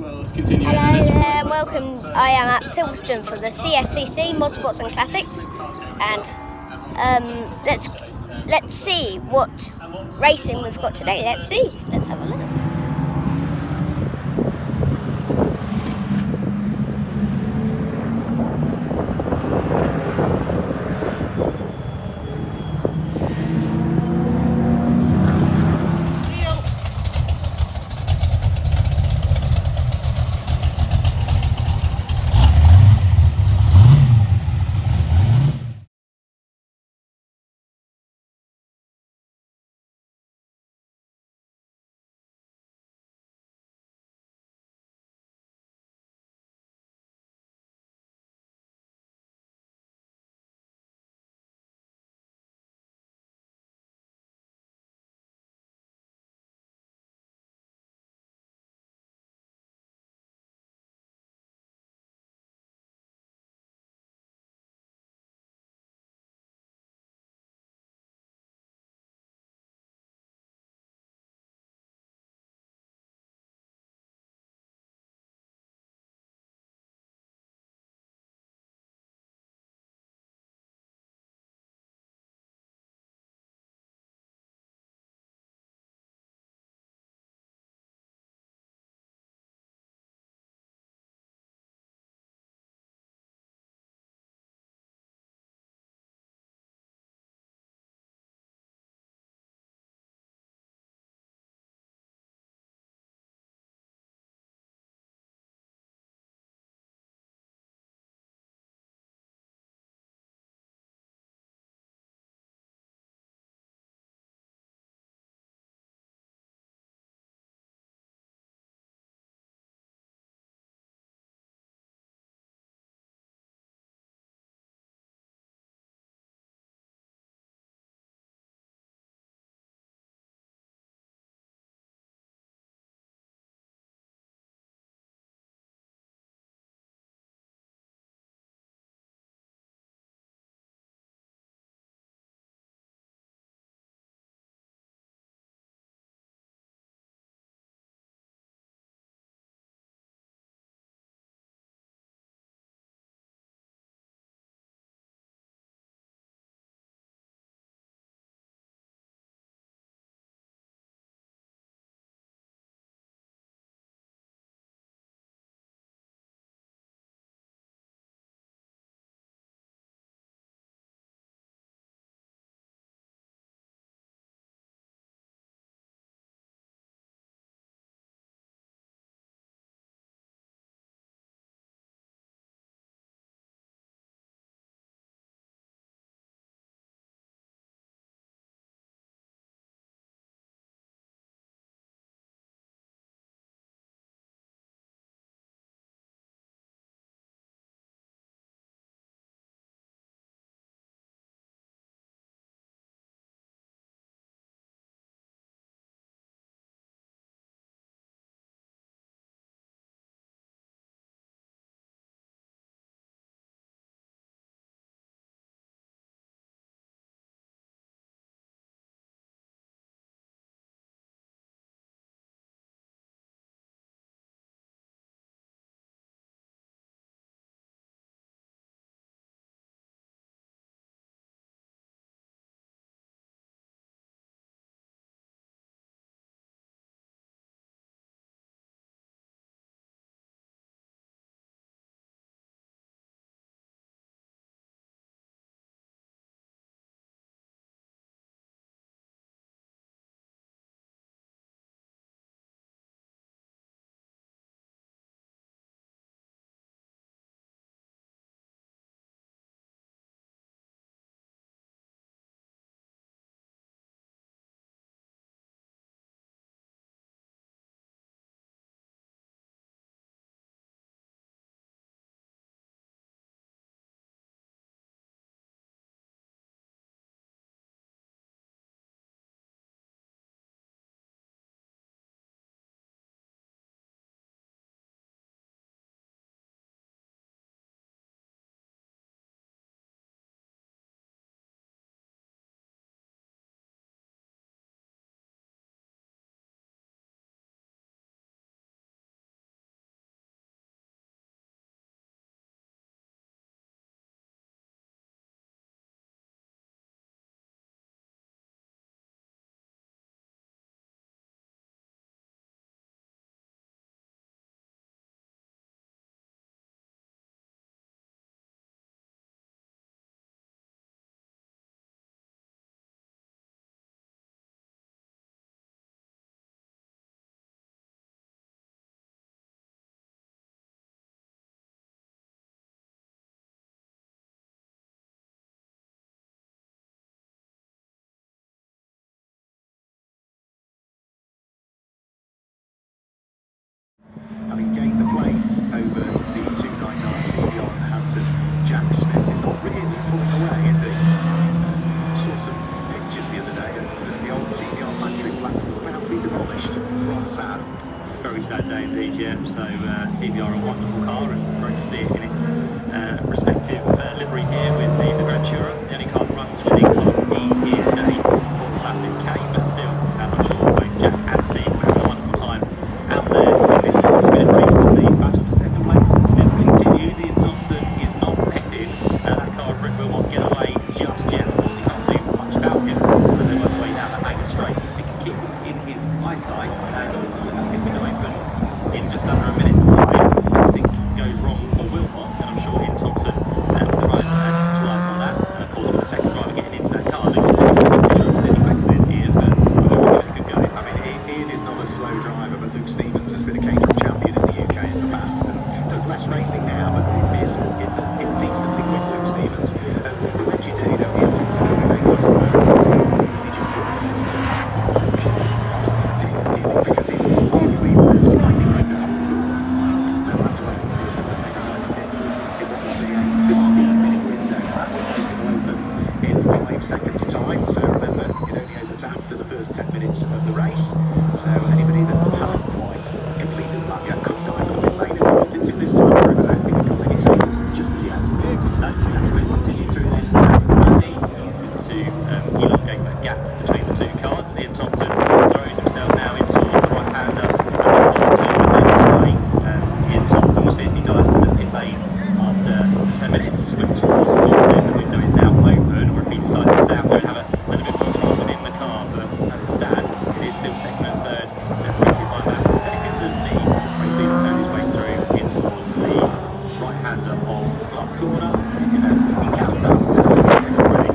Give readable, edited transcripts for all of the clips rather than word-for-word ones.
Hello there, and welcome. I am at Silverstone for the CSCC Motorsports and Classics, and let's see what racing we've got today. Let's see. Let's have a look. race over the 299 TVR in the hands of Jack Smith is not really pulling away, is he? Saw some pictures the other day of the old TVR factory Blackpool about to be demolished. Rather sad. Very sad day indeed, yeah. So TVR, a wonderful car, and great to see it in its respective livery here with the Grand Tourer. The only car that runs with Class E here today for Classic K, but still, I'm sure both Jack and Steve will have a wonderful time out there in this 40-minute race as the battle for second place still continues. Ian Thompson is not letting that car of Rick Wilmot get away just yet. Of course, he can't do much about him as they work their way down that Hanger straight. If he can keep him in his eyesight, and with that pit window opens in just under a minute's time, if anything goes wrong for Wilmot, then I'm sure Ian Thompson will try and capitalise on that. And of course, with the second driver getting into that car, Luke Stevens, I'm not sure if there's any quicker than Ian, but I'm sure he'll give it a good go. I mean, Ian is not a slow driver, but Luke Stevens has been a catering champion in the UK in the past and does less racing now, but is indecently quick, Luke Stevens. But when you do, Ian Thompson is the main customer, as he's only just brought in because he's arguably slightly quicker than Ford. So we'll have to wait and see as to when they decide to pit in what will be a 15-minute window. That window is going to open in 5 seconds' time. So remember, it only opens after the first 10 minutes of the race. So anybody that hasn't quite completed the lap yet could die for the pit lane if they wanted to this time through, but I don't think they've got any takers just as yet. No, Jack Smith continues through then back to the back. He started to elongate that gap between the two cars as Ian Thompson throws himself now in towards the right-hander and onto the Hanger straight, and Ian Thompson will see if he dives for the pit lane after 10 minutes, which of course is opposite. The window is now open, or if he decides to stay out there and have a little bit more fun within the car, but as it stands, it is still second and third, separated by that second as the race leader turns his way through in towards the right-hander of Club Corner. He's going to encounter traffic already.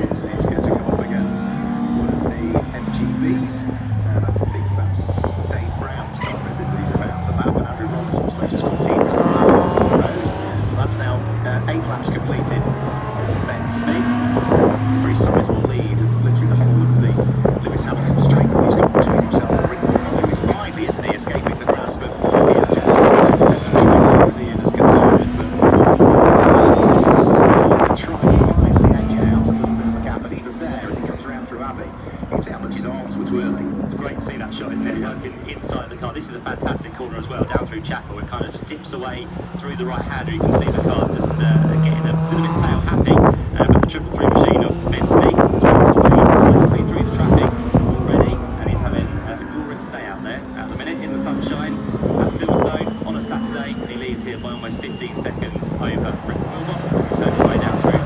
He's going to come up against one of the MGBs, and I think that's Dave Brown's car, is it, that he's about to lap, and Andrew Robertson's latest Cortina is not that far on the road. So that's now 8 laps completed for Ben Smith. A very sizable lead of literally the whole of the Lewis Hamilton straight that he's got between himself and Rick Wilmot, who is finally, isn't he, escaping the grasp of Ian Thompson. Not for want of trying as far as Ian is concerned, but to try and finally edge out a little bit of a gap, and even there, as he comes around through Abbey, you can see how much his arms were twirling. It's great to see that shot, isn't it? Working inside the car. This is a fantastic corner as well, down through Chapel. It kind of just dips away through the right-hander. You can see the car just getting a little bit tail happy, but the 333 machine of Ben Sneak has worked his way safely through the traffic already, and he's having a glorious day out there at the minute in the sunshine at Silverstone on a Saturday, and he leads here by almost 15 seconds over Rick Wilmot as he turns his way down through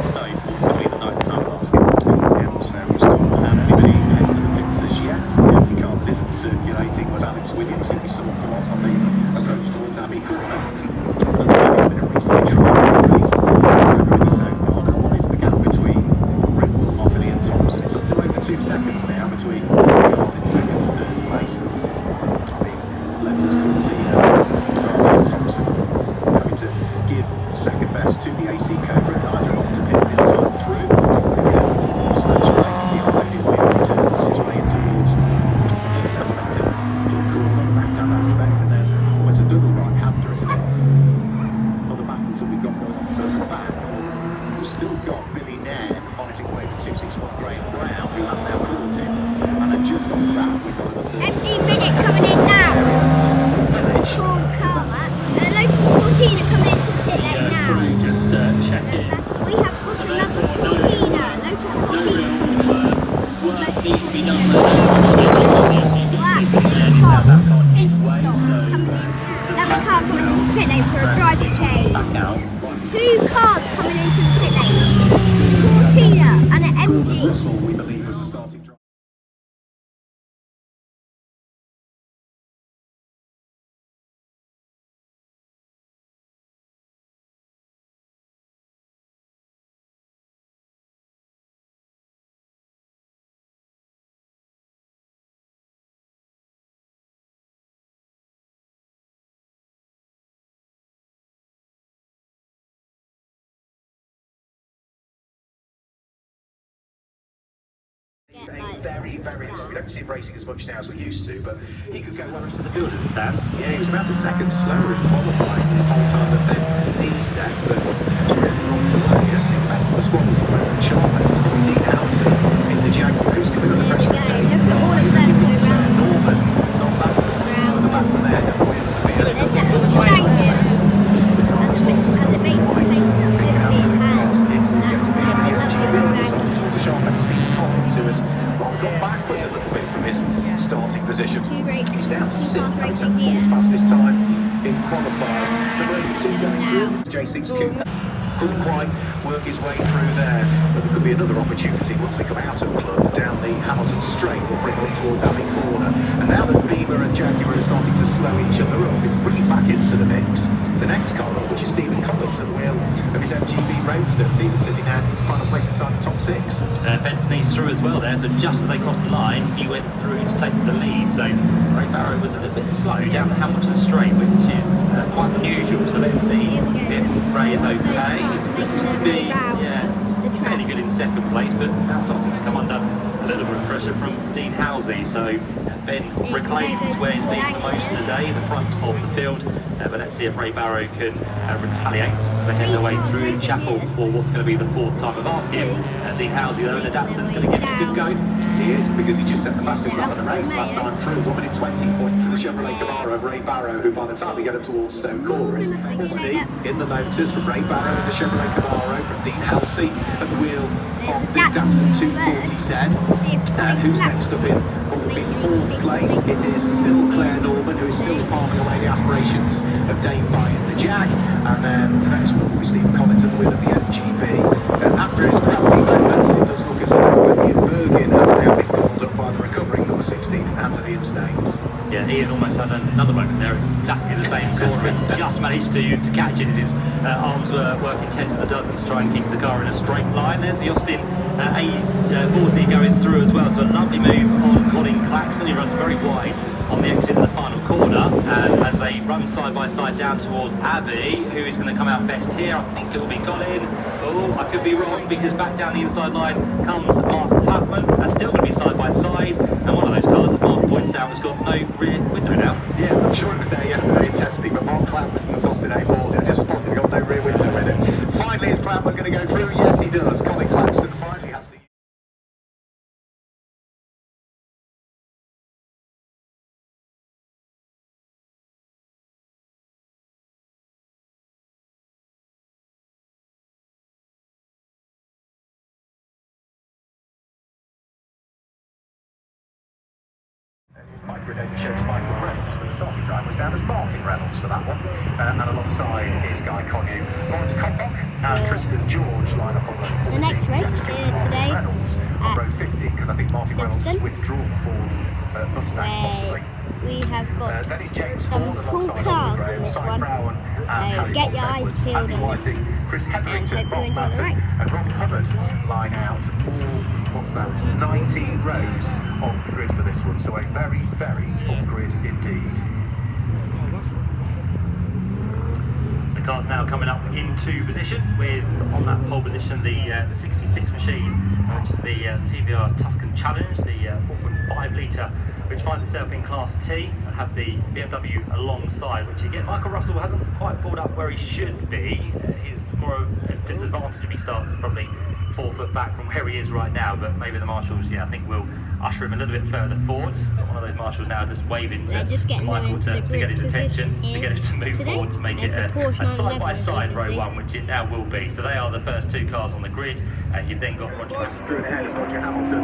Stowe towards going to be the 9th time box. Yeah, so we've still not had anybody head to the pits as yet. The only car that isn't circulating was Alex Williams, who we saw come off on the approach towards Abbey Corner. Other than that, it's been a reasonably troubled race for everybody so far. Now, what is the gap between Rick Wilmot and Ian Thompson? It's up to over 2 seconds now between the cars in second and third place. The Lotus Cortina of Ian Thompson having to give second best to the AC Cobra, neither of them to pit this time through. Again, snatch break, the unloaded wheels, he turns his way in towards the first aspect of Club Corner, the left-hand aspect, and then almost a double right-hander, isn't it? Other battles that we've got going on further back. We've still got Billy Nairn fighting away with 261 Graham Brown, who has now caught him, and then just off that, we've got another 15-minute coming in now. village. Cool car, that. Lotus Cortina coming into the pit lane now. Crew just checking. We have got another Cortina. Lotus Cortina. Work needs to be done Black car pit stop coming in. Another car coming into the pit lane for a driver change. back out. 2 cars coming into the pit lane. Cortina and an MG. Russell, we believe, was the starting driver. very, we don't see him racing as much now as we used to, but he could go well into The field as it stands. Yeah, he was about a second slower in qualifying the whole time that Ben's knee set, but it's really rocked away, hasn't he? The best of the squad was at the moment, Charlotte. It's probably Dean Halsey in the Jaguar, who's coming under pressure from Dave. Norman, not that further back from there, at the wheel of the So there's that little triangle. It is going to be the MGB starting towards the sharp end. Stephen Collins, who has rather gone backwards a little bit from his starting position. He's down to 6th, having set the 4th fastest time in qualifying. Number 82 going through. J6 Cooper couldn't quite work his way through there, but there could be another opportunity once they come out of club down the Hamilton Straight. They'll bring up towards Abbey Corner, and now that Beamer and Jaguar are starting to slow each other up, it's bringing back into the mix the next car up, which is Stephen Collins at the wheel of his MGB Roadster. Stephen sitting now final place inside the top 6. Ben's knees through as well there, so just as they crossed the line, he went through to take the lead. So Ray Barrow was a little bit slow down the Hamilton Straight, which is quite unusual. So let's see if Ray is okay. To be fairly good in second place, but now starting to come under a little bit of pressure from Dean Halsey. So Ben reclaims where he's been the most of the day, the front of the field. But let's see if Ray Barrow can retaliate as they head their way through Chapel for what's going to be the 4th time of asking. Dean Halsey, though, in the Datsun's going to give it a good go. He is, because he just set the fastest lap of the race last time through. 1 minute 20 point for the Chevrolet Camaro of Ray Barrow, who by the time we get up towards Stoke Corner is already in the Lotus from Ray Barrow, the Chevrolet Camaro from Dean Halsey at the wheel of the Datsun 240Z. Who's next up in what will be 4th place? It is still Claire Norman, who is still palming away the aspirations of Dave By in the Jag, and then the next one will be Stephen Collins at the wheel of the MGB. After his gravity moment, it does look as though Ian Bergin has now been called up by the recovering number 16 in Anthony Staines. Yeah, Ian almost had another moment there, exactly the same corner, and just managed to catch it as his arms were working 10 to the dozen to try and keep the car in a straight line. There's the Austin A40 going through as well, so a lovely move on Colin Claxton. He runs very wide on the exit of the final corner, and as they run side by side down towards Abbey, who is going to come out best here? I think it will be Colin. Oh, I could be wrong, because back down the inside line comes Mark Clapman. That's still going to be side by side, and one of those cars, as Mark points out, has got no rear window now. Yeah, I'm sure it was there yesterday in testing, but Mark Clapman's Austin A40, I just spotted he got no rear window in it. Finally, is Clapman going to go through? Yes, he does. Colin Claxton finally has to... My credentials shows Michael Reynolds, but the starting driver was down as Martin Reynolds for that one. And alongside is Guy Connew, Lawrence Coppock and Tristan George line up on row 14. The next race Jack Stewart and Martin today Reynolds on row 15, because I think Martin Reynolds has withdrawn the Ford Mustang possibly. We have got That is James some Ford cool alongside cars Ollie in Graham, this Cy one. Frowen and Harry Get Fox your eyes Edwards, peeled Andy on Whiting, Chris Hetherington, and hope you Rob enjoy the Batten race. and Rob Hubbard line out all, what's that, 19 rows of the grid for this one. So a very, very full grid indeed. So the car's now coming up into position with, on that pole position, the 66 machine, which is the TVR Tuscan Challenge, the 4.5 litre, which finds itself in Class T, and have the BMW alongside, which again, Michael Russell hasn't quite pulled up where he should be. He's more of a disadvantage if he starts probably 4 foot back from where he is right now, but maybe the marshals, I think will usher him a little bit further forward. Got one of those marshals now just waving to Michael to get his attention, to get him to move forward, to make it a side-by-side row 1, which it now will be. So they are the first 2 cars on the grid, and you've then got Roger Through ahead of Roger Hamilton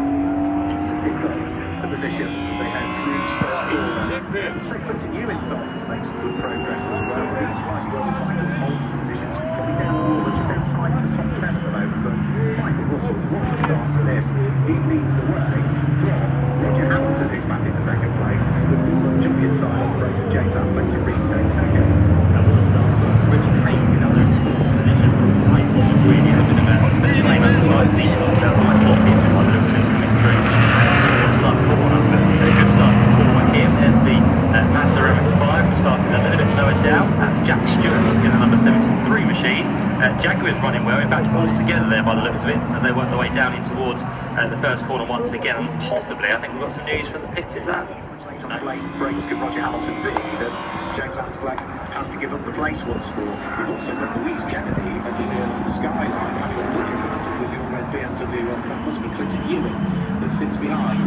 to pick up the position as they head through Stoke Corner. So Clinton Ewing starting to make some good progress as well. He's slightly well behind the hold positions, probably down to just outside of the top 10 at the moment, but Michael Russell, what a start from him. He leads the way from Roger Hamilton, who's back into second place, with jumping inside on the road to James Affleck to retake second. Now we'll start with Richard Hayes is out in 4th position from High Ford, really a bit of a spin flame at the side of the almost lost the engine by the looks of it coming through towards Club Corner, but a good start for him. There's the Mazda MX-5, which started a little bit lower down. That's Jack Stewart in the number 73 machine. Jaguar's running well, in fact all together there by the looks of it, as they work their way down in towards the first corner once again. Possibly, I think we've got some news from the pits, is that? On the place breaks could Roger Hamilton be that James Asflag has to give up the place once more. We've also got Louise Kennedy at the rear of the skyline having a brilliant battle with the all-red BMW, and that must be Clinton Ewing that sits behind.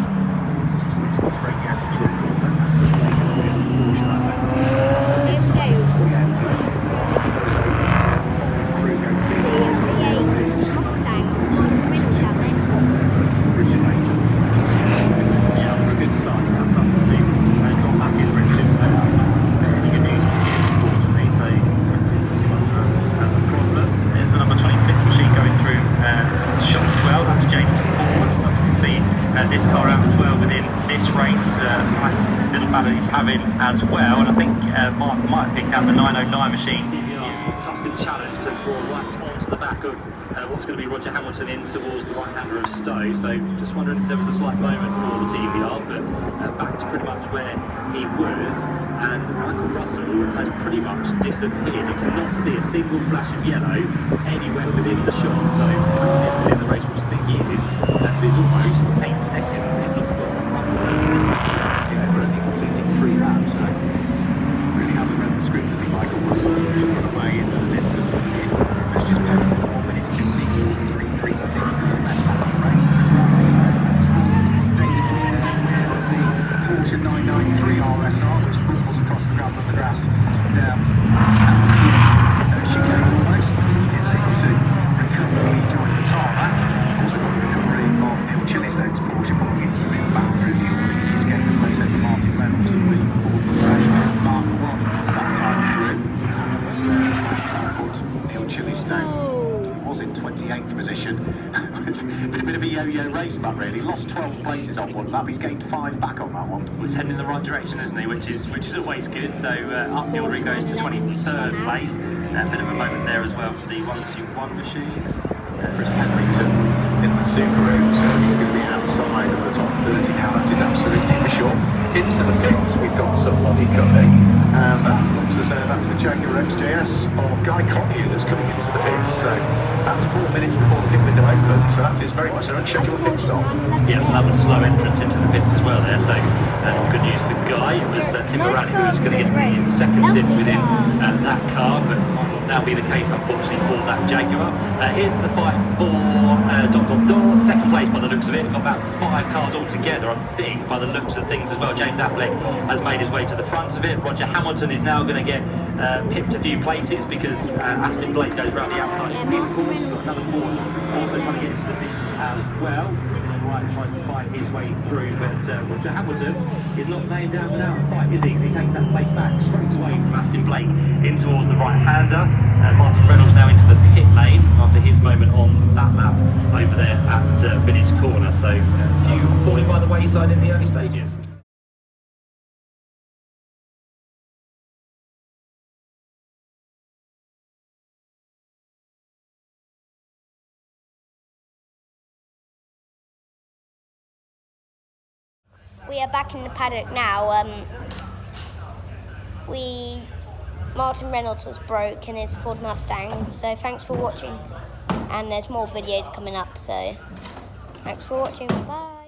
So it's what's break out for Club Corner, and Aston Blake at the rear of the Porsche right there. So it's way out to following through goes the Mustang, originator. Yeah, for a good start, that's starting to drop back in Richard, so that's fairly good news for him, unfortunately, so isn't too much of a problem. There's the number 26 machine going through shot as well, that's James Ford. I can see this car out as well within this race. Nice little battle he's having as well, and I think Mark might have picked out the 909 machine. Tuscan challenge to draw right onto the back of what's going to be Roger Hamilton in towards the right-hander of Stowe, so just wondering if there was a slight moment for the TVR, but back to pretty much where he was, and Michael Russell has pretty much disappeared. You cannot see a single flash of yellow anywhere within the shot, so he's still in the race, which I think he is. There's almost 8 seconds, if not more. Yeah, but only completing 3 laps, so really hasn't read the script, has he, Michael Russell? Run away into the distance. Let's just pencil 1 minute 15.336 is his best lap of the race. This is David of the Porsche 993 RSR, which bumbles across the gravel of the grass down chicane almost. He is able to recover when he joined the tarmac. Also got the recovery of Neil Chillistone's Porsche following it slid back through the Orleans, just getting the place over Martin Reynolds at the wheel of the Ford Mustang Mark 1 that time through. So that's put Neil Chillistone. He was in 28th position. It's been a bit of a yo-yo race, Matt, really. Lost 12 places on one lap. He's gained 5 back on that one. Well, he's heading in the right direction, isn't he? Which is always good. So uphill he goes to 23rd place. A bit of a moment there as well for the 121 machine. Chris Hetherington in the Subaru, so he's going to be outside of the top 30 now, that is absolutely for sure. Into the pits, we've got somebody coming, and that looks as though that's the Jaguar XJS of Guy Connew that's coming into the pits, so that's 4 minutes before the pit window opens, so that is very much an unscheduled pit stop. Yeah, it's another slow entrance into the pits as well there, so good news for Guy. It was Tim Moran who was going to get the second stint within that car, but might not now be the case, unfortunately, for that Jaguar. Here's the fight for second place by the looks of it. We've got about 5 cars all together, I think, by the looks of things as well. James Affleck has made his way to the front of it. Roger Hamilton is now going to get pipped a few places because Aston Blake goes round the outside. Of his course, we've got another Porsche also trying to get into the pits as well. Right, tries to fight his way through, but Roger Hamilton is not laying down without a fight, is he? Because he takes that place back straight away from Aston Blake in towards the right-hander. Martin Reynolds now into the pit lane after his moment on that lap over there at Village Corner. So a few falling by the wayside in the early stages. We are back in the paddock now. Martin Reynolds was broke in his Ford Mustang, so thanks for watching, and there's more videos coming up, so thanks for watching, bye.